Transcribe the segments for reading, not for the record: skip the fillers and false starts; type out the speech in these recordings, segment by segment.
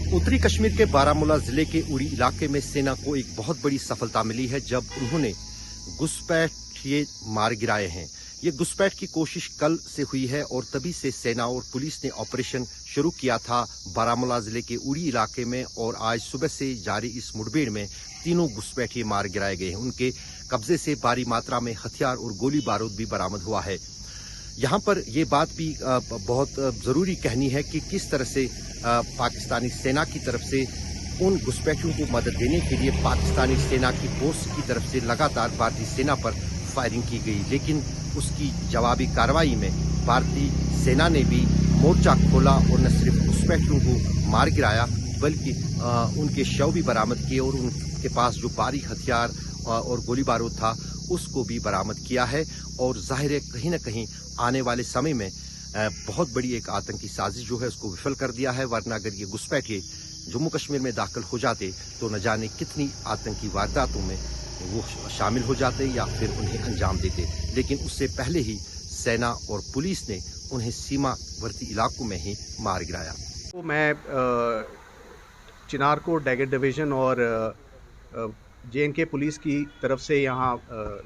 उत्तरी कश्मीर के बारामूला जिले के उड़ी इलाके में सेना को एक बहुत बड़ी सफलता मिली है जब उन्होंने घुसपैठिए मार गिराए हैं। ये घुसपैठ की कोशिश कल से हुई है और तभी से सेना और पुलिस ने ऑपरेशन शुरू किया था बारामूला जिले के उड़ी इलाके में और आज सुबह से जारी इस मुठभेड़ में तीनों घुसपैठिए मार गिराए गए हैं। उनके कब्जे से भारी मात्रा में हथियार और गोली बारूद भी बरामद हुआ है। यहाँ पर ये बात भी बहुत जरूरी कहनी है कि किस तरह से पाकिस्तानी सेना की तरफ से उन घुसपैठियों को मदद देने के लिए पाकिस्तानी सेना की फोर्स की तरफ से लगातार भारतीय सेना पर फायरिंग की गई, लेकिन उसकी जवाबी कार्रवाई में भारतीय सेना ने भी मोर्चा खोला और न सिर्फ घुसपैठियों को मार गिराया बल्कि उनके शव भी बरामद किए और उनके पास जो भारी हथियार और गोली बारूद था उसको भी बरामद किया है। और जाहिर है कहीं न कहीं आने वाले समय में बहुत बड़ी एक आतंकी साजिश जो है उसको विफल कर दिया है, वरना अगर ये घुसपैठिए जम्मू कश्मीर में दाखिल हो जाते तो न जाने कितनी आतंकी वारदातों में वो शामिल हो जाते या फिर उन्हें अंजाम देते। लेकिन उससे पहले ही सेना और पुलिस ने उन्हें सीमावर्ती इलाकों में ही मार गिराया। तो मैं चिनारकोट डैगेट डिवीज़न और JNK पुलिस की तरफ से यहाँ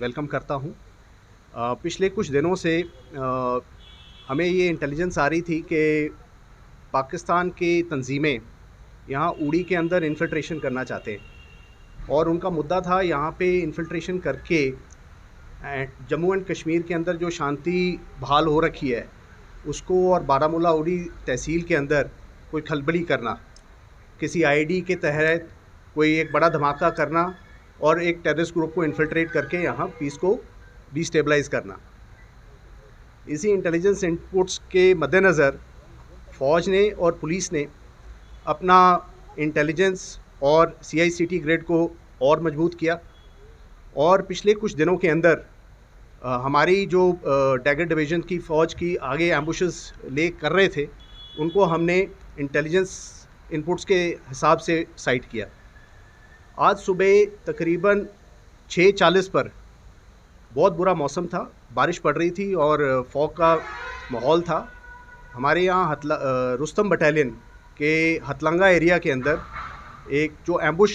वेलकम करता हूँ। पिछले कुछ दिनों से हमें ये इंटेलिजेंस आ रही थी कि पाकिस्तान की तंजीमें यहाँ उड़ी के अंदर इन्फिल्ट्रेशन करना चाहते हैं और उनका मुद्दा था यहाँ पे इन्फिल्ट्रेशन करके जम्मू एंड कश्मीर के अंदर जो शांति बहाल हो रखी है उसको और बारामूला उड़ी तहसील के अंदर कोई खलबली करना, किसी IED के तहत कोई एक बड़ा धमाका करना और एक टेररिस्ट ग्रुप को इन्फिल्ट्रेट करके यहाँ पीस को डिस्टेबलाइज करना। इसी इंटेलिजेंस इनपुट्स के मद्देनज़र फ़ौज ने और पुलिस ने अपना इंटेलिजेंस और CICT ग्रेड को और मजबूत किया और पिछले कुछ दिनों के अंदर हमारी जो डैगेट डिवीज़न की फ़ौज की आगे एम्बुशेस ले कर रहे थे उनको हमने इंटेलिजेंस इनपुट्स के हिसाब से साइट किया। आज सुबह तकरीबन 6:40 पर बहुत बुरा मौसम था, बारिश पड़ रही थी और फॉग का माहौल था। हमारे यहाँ रुस्तम बटालियन के हथलंगा एरिया के अंदर एक जो एम्बुश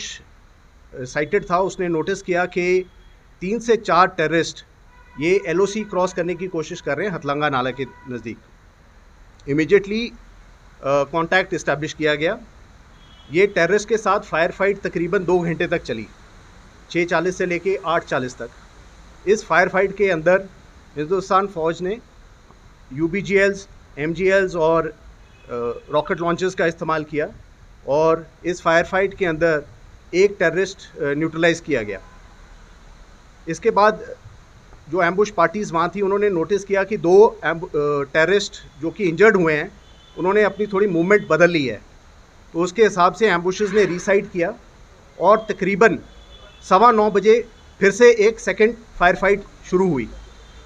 साइटेड था उसने नोटिस किया कि 3 से 4 टेररिस्ट ये LOC क्रॉस करने की कोशिश कर रहे हैं हथलंगा नाला के नज़दीक। इमीडिएटली कांटेक्ट इस्टेब्लिश किया गया। ये टेररिस्ट के साथ फायर फाइट तकरीबन 2 घंटे तक चली, 6:40 से लेके 8:40 तक। इस फायर फाइट के अंदर हिंदुस्तान फ़ौज ने UBGLs, MGLs और रॉकेट लॉन्चर्स का इस्तेमाल किया और इस फायर फाइट के अंदर एक टेररिस्ट न्यूट्रलाइज़ किया गया। इसके बाद जो एम्बुश पार्टीज़ वहाँ थी उन्होंने नोटिस किया कि 2 टेररिस्ट जो कि इंजर्ड हुए हैं उन्होंने अपनी थोड़ी मूवमेंट बदल ली है, तो उसके हिसाब से एम्बुशेस ने रीसाइट किया और तकरीबन 9:15 बजे फिर से एक सेकंड फायर फाइट शुरू हुई।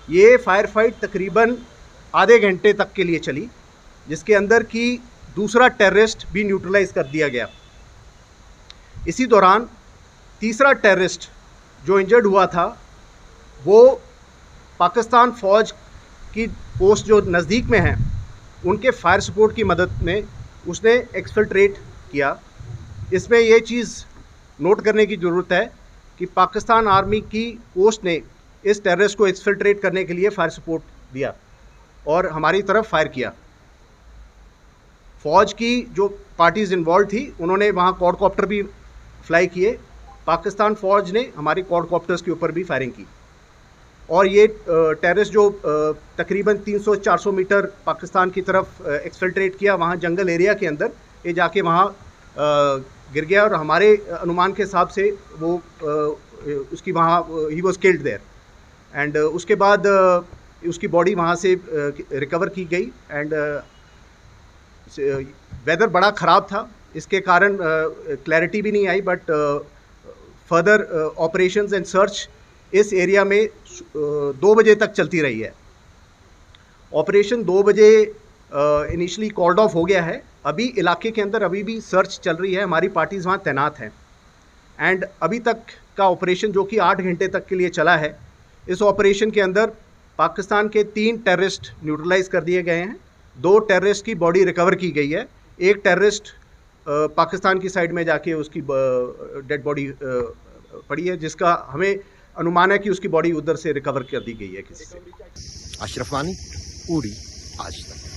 ये फायर फाइट तकरीबन आधे घंटे तक के लिए चली, जिसके अंदर की दूसरा टेररिस्ट भी न्यूट्रलाइज कर दिया गया। इसी दौरान तीसरा टेररिस्ट जो इंजर्ड हुआ था वो पाकिस्तान फ़ौज की पोस्ट जो नज़दीक में है उनके फायर सपोर्ट की मदद में उसने एक्सफिल्ट्रेट किया। इसमें यह चीज़ नोट करने की ज़रूरत है कि पाकिस्तान आर्मी की पोस्ट ने इस टेररिस्ट को एक्सफिल्ट्रेट करने के लिए फायर सपोर्ट दिया और हमारी तरफ फायर किया। फ़ौज की जो पार्टीज़ इन्वॉल्व थी उन्होंने वहाँ क्वाडकॉप्टर भी फ्लाई किए। पाकिस्तान फ़ौज ने हमारी क्वाडकॉप्टर्स के ऊपर भी फायरिंग की और ये टेररिस्ट जो तकरीबन 300-400 मीटर पाकिस्तान की तरफ एक्सफिल्ट्रेट किया वहाँ जंगल एरिया के अंदर, ये जाके वहाँ गिर गया और हमारे अनुमान के हिसाब से वो उसकी वहाँ ही वॉज किल्ड देयर एंड उसके बाद उसकी बॉडी वहाँ से रिकवर की गई एंड वेदर बड़ा ख़राब था, इसके कारण क्लैरिटी भी नहीं आई, but further operations and search इस एरिया में 2 बजे तक चलती रही है। ऑपरेशन 2 बजे इनिशियली कॉल्ड ऑफ हो गया है। अभी इलाके के अंदर अभी भी सर्च चल रही है, हमारी पार्टीज़ वहाँ तैनात हैं एंड अभी तक का ऑपरेशन जो कि 8 घंटे तक के लिए चला है, इस ऑपरेशन के अंदर पाकिस्तान के 3 टेररिस्ट न्यूट्रलाइज कर दिए गए हैं, 2 टेररिस्ट की बॉडी रिकवर की गई है, एक टेररिस्ट पाकिस्तान की साइड में जाके उसकी डेड बॉडी पड़ी है, जिसका हमें अनुमान है कि उसकी बॉडी उधर से रिकवर कर दी गई है किसी से। अशरफ वानी, उड़ी आज तक।